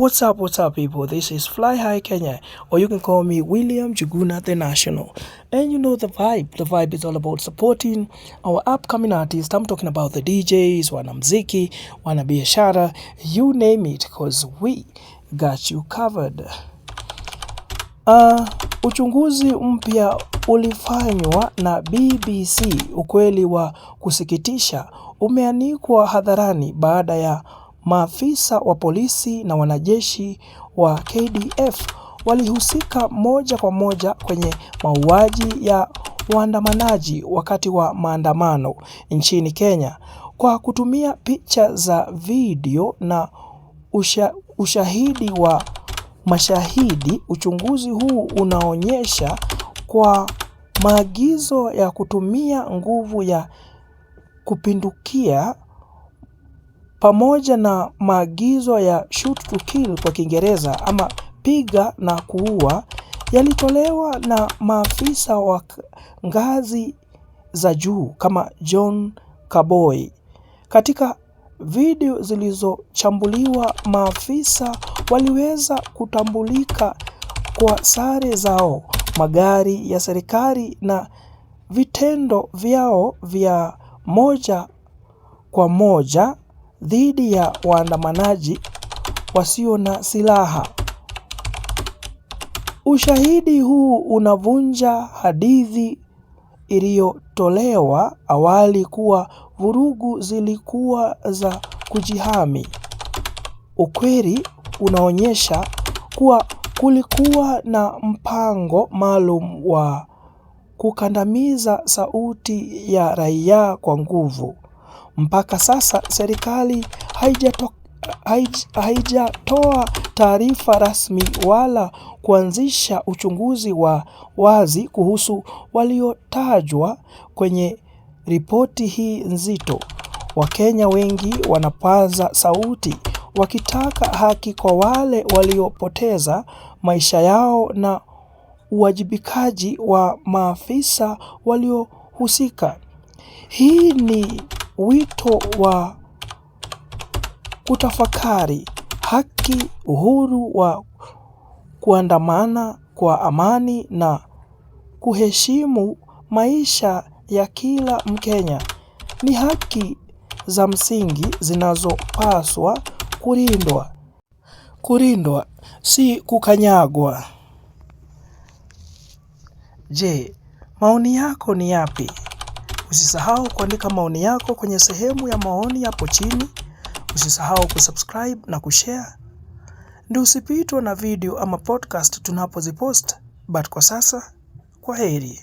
What's up, people? This is Fly High Kenya, or you can call me William Juguna the National. And you know the vibe. The vibe is all about supporting our upcoming artists. I'm talking about the DJs, wanamziki, wanabiashara, you name it, because we got you covered. Uchunguzi mpya ulifanywa na BBC, ukweli wa kusikitisha, umeanikwa hadharani baada ya maafisa wa polisi na wanajeshi wa KDF walihusika moja kwa moja kwenye mauaji ya waandamanaji wakati wa maandamano nchini Kenya. Kwa kutumia picha za video na ushahidi wa mashahidi, uchunguzi huu unaonyesha kwa maagizo ya kutumia nguvu ya kupindukia pamoja na maagizo ya shoot to kill kwa Kiingereza ama piga na kuua, yalitolewa na maafisa wa ngazi za juu kama John Kaboi. Katika video zilizochambuliwa, maafisa waliweza kutambulika kwa sare zao, magari ya serikali na vitendo vyao vya moja kwa moja dhidi ya waandamanaji wasio na silaha. Ushahidi huu unavunja hadithi iliyotolewa awali kuwa vurugu zilikuwa za kujihami. Ukweli unaonyesha kuwa kulikuwa na mpango maalum wa kukandamiza sauti ya raia kwa nguvu. Mpaka sasa serikali haijatoa taarifa rasmi wala kuanzisha uchunguzi wa wazi kuhusu waliotajwa kwenye ripoti hii nzito. Wakenya wengi wanapaza sauti wakitaka haki kwa wale waliopoteza maisha yao na uwajibikaji wa maafisa waliohusika. Hii ni wito wa kutafakari haki, uhuru wa kuandamana kwa amani na kuheshimu maisha ya kila Mkenya. Ni haki za msingi zinazopaswa kulindwa, si kukanyagwa. Je, maoni yako ni yapi? Usisahau kuandika maoni yako kwenye sehemu ya maoni hapo chini. Usisahau kusubscribe na kushare, ndio usipitwe na video ama podcast tunapozipost. But kwa sasa, kwaheri.